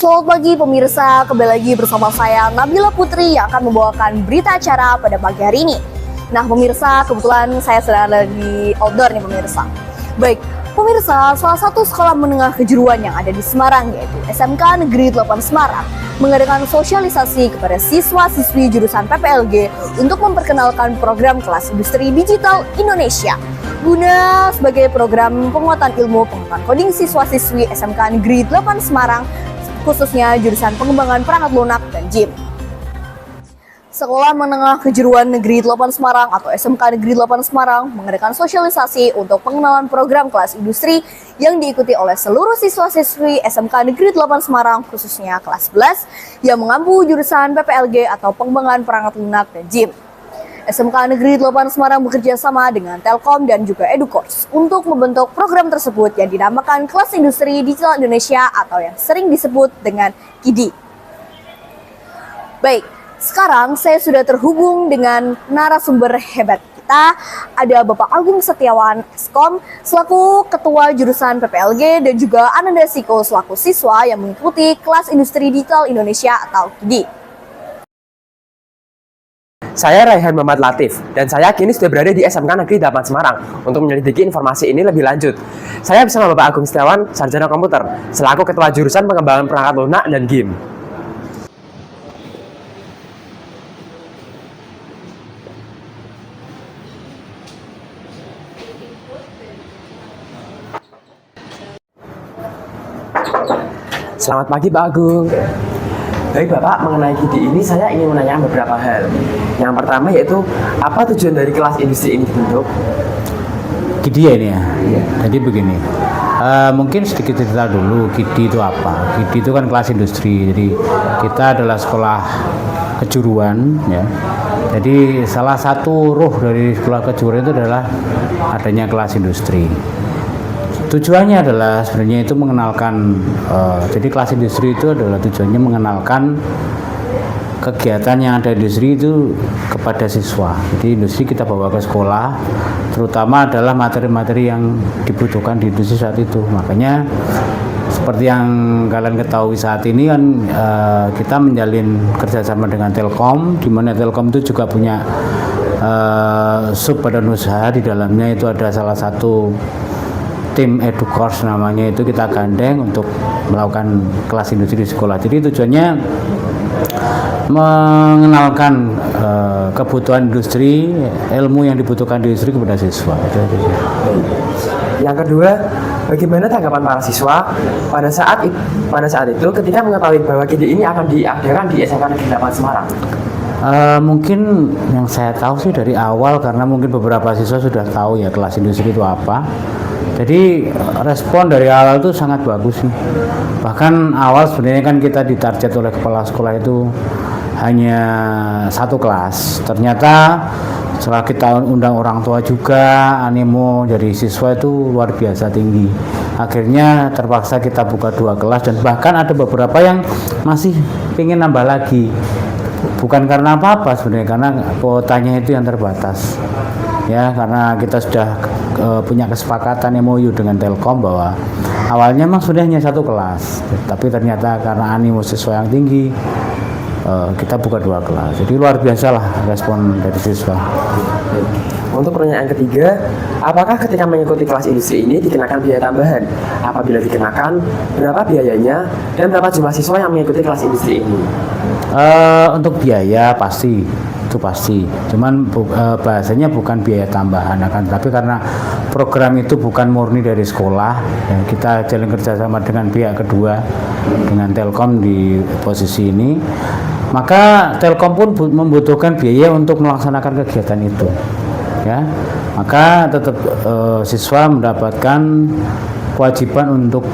Selamat pagi pemirsa, kembali lagi bersama saya Nabila Putri yang akan membawakan berita acara pada pagi hari ini. Nah pemirsa, kebetulan saya sedang ada di outdoor nih pemirsa. Baik, pemirsa, salah satu sekolah menengah kejuruan yang ada di Semarang yaitu SMK Negeri 8 Semarang mengadakan sosialisasi kepada siswa-siswi jurusan PPLG untuk memperkenalkan program kelas industri digital Indonesia guna sebagai program penguatan ilmu pengetahuan coding siswa-siswi SMK Negeri 8 Semarang, khususnya jurusan pengembangan perangkat lunak dan GIM. Sekolah Menengah Kejuruan Negeri 8 Semarang atau SMK Negeri 8 Semarang mengadakan sosialisasi untuk pengenalan program kelas industri yang diikuti oleh seluruh siswa-siswi SMK Negeri 8 Semarang, khususnya kelas 11 yang mengampu jurusan PPLG atau pengembangan perangkat lunak dan GIM. SMK Negeri 8 Semarang bekerja sama dengan Telkom dan juga Educourse untuk membentuk program tersebut yang dinamakan Kelas Industri Digital Indonesia atau yang sering disebut dengan KIDI. Baik, sekarang saya sudah terhubung dengan narasumber hebat kita. Ada Bapak Agung Setiawan Eskom selaku Ketua Jurusan PPLG dan juga Ananda Siko selaku siswa yang mengikuti Kelas Industri Digital Indonesia atau KIDI. Saya Raihan Muhammad Latif, dan saya kini sudah berada di SMK Negeri 8 Semarang untuk menyelidiki informasi ini lebih lanjut. Saya bersama Bapak Agung Setiawan, Sarjana Komputer, selaku Ketua Jurusan Pengembangan Perangkat Lunak dan GIM. Selamat pagi Pak Agung. Baik Bapak, mengenai KIDI ini saya ingin menanyakan beberapa hal. Yang pertama yaitu, apa tujuan dari kelas industri ini dibentuk? KIDI ya ini ya? Iya. Jadi begini, mungkin sedikit cerita dulu KIDI itu apa. KIDI itu kan kelas industri, jadi kita adalah sekolah kejuruan ya. Jadi salah satu ruh dari sekolah kejuruan itu adalah adanya kelas industri. Tujuannya adalah sebenarnya itu mengenalkan, jadi kelas industri itu adalah tujuannya mengenalkan kegiatan yang ada di industri itu kepada siswa. Jadi industri kita bawa ke sekolah, terutama adalah materi-materi yang dibutuhkan di industri saat itu. Makanya seperti yang kalian ketahui saat ini kan kita menjalin kerjasama dengan Telkom, di mana Telkom itu juga punya sub badan usaha. Di dalamnya itu ada salah satu tim Educourse namanya, itu kita gandeng untuk melakukan kelas industri di sekolah. Jadi tujuannya mengenalkan kebutuhan industri, ilmu yang dibutuhkan di industri kepada siswa. Yang kedua, bagaimana tanggapan para siswa pada saat itu ketika mengetahui bahwa KIDI ini akan diadakan di SMK Negeri 8 Semarang? Mungkin yang saya tahu sih dari awal, karena mungkin beberapa siswa sudah tahu ya kelas industri itu apa. Jadi respon dari awal itu sangat bagus nih. Bahkan awal sebenarnya kan kita ditarget oleh kepala sekolah itu hanya satu kelas. Ternyata setelah kita undang orang tua juga, animo dari siswa itu luar biasa tinggi. Akhirnya terpaksa kita buka 2 kelas, dan bahkan ada beberapa yang masih ingin nambah lagi. Bukan karena apa-apa sebenarnya, karena kuotanya itu yang terbatas. Ya, karena kita sudah punya kesepakatan MOU dengan Telkom bahwa awalnya memang sudah hanya 1 kelas, tapi ternyata karena animo siswa yang tinggi, kita buka 2 kelas. Jadi luar biasa lah respon dari siswa. Untuk pertanyaan ketiga, apakah ketika mengikuti kelas industri ini dikenakan biaya tambahan? Apabila dikenakan, berapa biayanya dan berapa jumlah siswa yang mengikuti kelas industri ini? Untuk biaya itu pasti. Cuman bahasanya bukan biaya tambahan, tapi karena program itu bukan murni dari sekolah, dan kita jalin kerjasama dengan pihak kedua, dengan Telkom di posisi ini, maka Telkom pun membutuhkan biaya untuk melaksanakan kegiatan itu. Ya, maka tetap siswa mendapatkan kewajiban untuk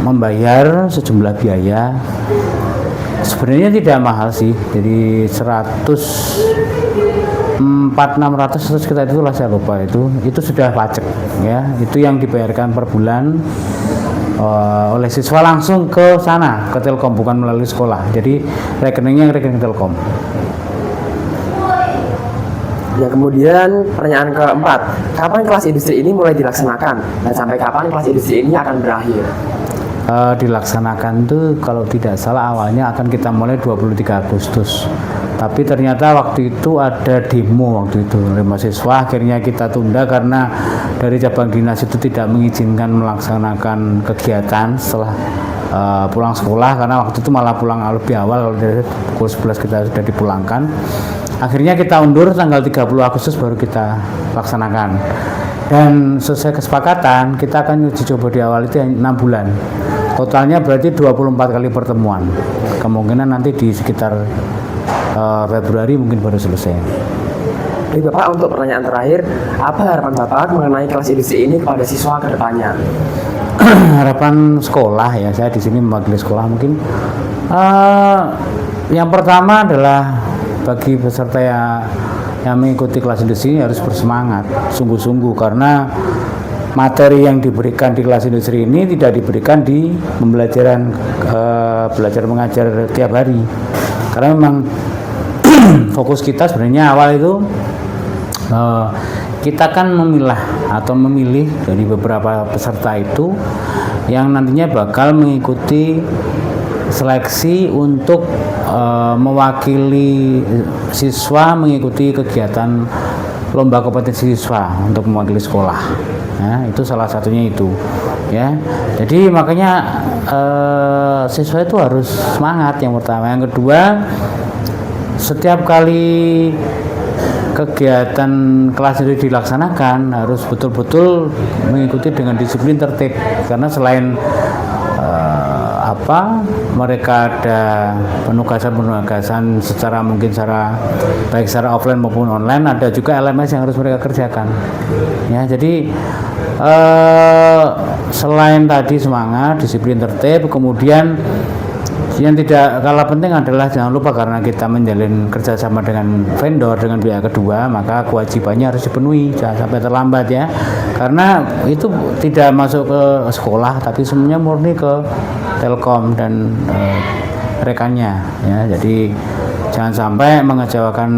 membayar sejumlah biaya. Sebenarnya tidak mahal sih, jadi 104.600 sekitar itulah, saya lupa itu sudah pajak ya, itu yang dibayarkan per bulan oleh siswa langsung ke sana, ke Telkom, bukan melalui sekolah. Jadi rekeningnya rekening Telkom. Ya, kemudian pertanyaan keempat, kapan kelas industri ini mulai dilaksanakan dan sampai kapan kelas industri ini akan berakhir? dilaksanakan tuh kalau tidak salah awalnya akan kita mulai 23 Agustus. Tapi ternyata waktu itu ada demo waktu itu oleh mahasiswa, akhirnya kita tunda karena dari cabang dinas itu tidak mengizinkan melaksanakan kegiatan setelah pulang sekolah, karena waktu itu malah pulang lebih awal, kalau dari pukul 11 kita sudah dipulangkan. Akhirnya kita undur tanggal 30 Agustus baru kita laksanakan. Dan sesuai kesepakatan kita akan uji coba di awal itu 6 bulan. Totalnya berarti 24 kali pertemuan. Kemungkinan nanti di sekitar Februari mungkin baru selesai. Jadi Bapak, untuk pertanyaan terakhir, apa harapan Bapak mengenai kelas industri ini kepada siswa ke depannya? Harapan sekolah ya, saya di sini mewakili sekolah mungkin. Yang pertama adalah bagi peserta yang mengikuti kelas industri ini harus bersemangat, sungguh-sungguh, karena materi yang diberikan di kelas industri ini tidak diberikan di pembelajaran belajar mengajar tiap hari, karena memang fokus kita sebenarnya awal itu kita kan memilah atau memilih dari beberapa peserta itu yang nantinya bakal mengikuti seleksi untuk mewakili siswa mengikuti kegiatan lomba kompetensi siswa untuk mewakili sekolah. Ya, itu salah satunya itu. Ya, jadi makanya siswa itu harus semangat yang pertama. Yang kedua, setiap kali kegiatan kelas itu dilaksanakan harus betul-betul mengikuti dengan disiplin tertib, karena selain mereka ada penugasan secara baik secara offline maupun online, ada juga LMS yang harus mereka kerjakan. Ya, jadi selain tadi semangat, disiplin tertib, kemudian yang tidak kalah penting adalah jangan lupa, karena kita menjalin kerjasama dengan vendor, dengan pihak kedua, maka kewajibannya harus dipenuhi, jangan sampai terlambat ya, karena itu tidak masuk ke sekolah tapi semuanya murni ke Telkom dan rekannya ya. Jadi jangan sampai mengecewakan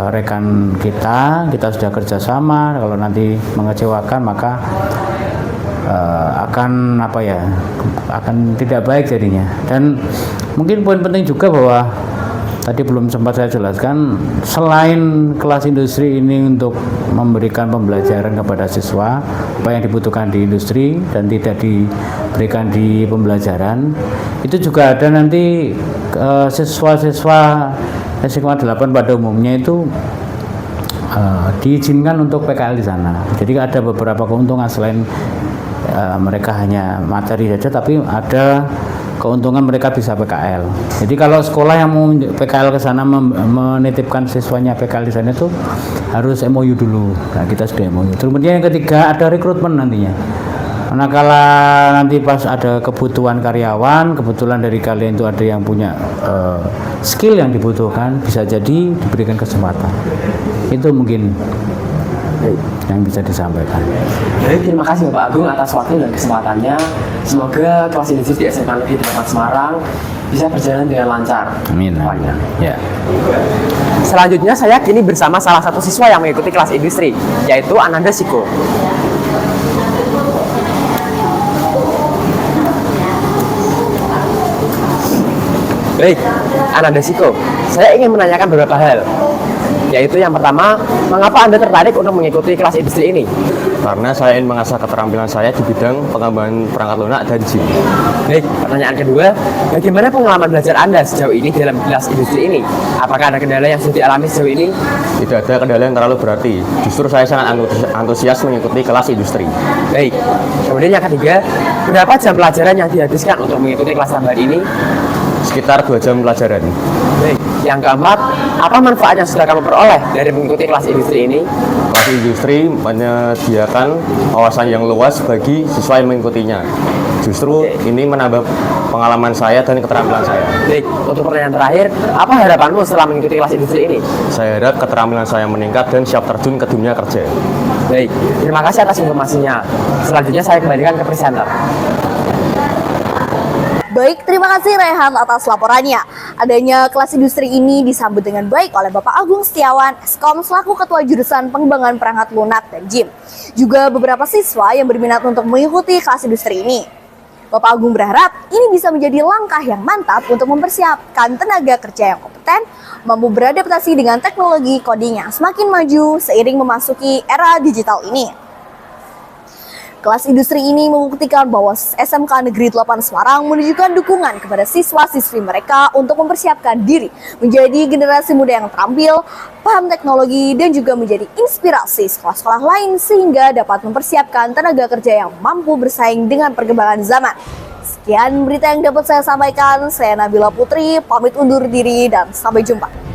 rekan kita sudah kerjasama, kalau nanti mengecewakan maka akan akan tidak baik jadinya. Dan mungkin poin penting juga bahwa tadi belum sempat saya jelaskan, selain kelas industri ini untuk memberikan pembelajaran kepada siswa apa yang dibutuhkan di industri dan tidak diberikan di pembelajaran, itu juga ada nanti siswa-siswa SMA 8 pada umumnya itu diizinkan untuk PKL di sana. Jadi ada beberapa keuntungan selain mereka hanya materi saja, tapi ada keuntungan mereka bisa PKL. Jadi kalau sekolah yang mau PKL ke sana menitipkan siswanya PKL di sana itu harus MOU dulu. Nah, kita sudah MOU. Kemudian yang ketiga ada rekrutmen nantinya. Manakala nanti pas ada kebutuhan karyawan, kebetulan dari kalian itu ada yang punya skill yang dibutuhkan, bisa jadi diberikan kesempatan. Itu mungkin yang bisa disampaikan. Baik, terima kasih Bapak Agung atas waktu dan kesempatannya. Semoga kelas industri di SMA Negeri 8 Semarang bisa berjalan dengan lancar. Amin. Ya. Selanjutnya saya kini bersama salah satu siswa yang mengikuti kelas industri, yaitu Ananda Siko. Baik, Ananda Siko, saya ingin menanyakan beberapa hal. Yaitu yang pertama, mengapa Anda tertarik untuk mengikuti kelas industri ini? Karena saya ingin mengasah keterampilan saya di bidang pengembangan perangkat lunak dan SIM. Baik, pertanyaan kedua, bagaimana pengalaman belajar Anda sejauh ini dalam kelas industri ini? Apakah ada kendala yang sudah dialami sejauh ini? Tidak ada kendala yang terlalu berarti. Justru saya sangat antusias mengikuti kelas industri. Baik, kemudian yang ketiga, berapa jam pelajaran yang dihabiskan untuk mengikuti kelas tambahan ini? Sekitar 2 jam pelajaran. Baik, yang keempat, apa manfaat yang sudah kamu peroleh dari mengikuti kelas industri ini? Kelas industri menyediakan wawasan yang luas bagi siswa yang mengikutinya. Justru ini menambah pengalaman saya dan keterampilan saya. Baik, untuk pertanyaan terakhir, apa harapanmu setelah mengikuti kelas industri ini? Saya harap keterampilan saya meningkat dan siap terjun ke dunia kerja. Baik, terima kasih atas informasinya. Selanjutnya saya kembalikan ke presenter. Baik, terima kasih Rehan atas laporannya. Adanya kelas industri ini disambut dengan baik oleh Bapak Agung Setiawan, Eskom selaku Ketua Jurusan Pengembangan Perangkat Lunak dan JIM. Juga beberapa siswa yang berminat untuk mengikuti kelas industri ini. Bapak Agung berharap ini bisa menjadi langkah yang mantap untuk mempersiapkan tenaga kerja yang kompeten, mampu beradaptasi dengan teknologi coding yang semakin maju seiring memasuki era digital ini. Kelas industri ini membuktikan bahwa SMK Negeri 8 Semarang menunjukkan dukungan kepada siswa-siswi mereka untuk mempersiapkan diri menjadi generasi muda yang terampil, paham teknologi, dan juga menjadi inspirasi sekolah-sekolah lain sehingga dapat mempersiapkan tenaga kerja yang mampu bersaing dengan perkembangan zaman. Sekian berita yang dapat saya sampaikan. Saya Nabila Putri, pamit undur diri dan sampai jumpa.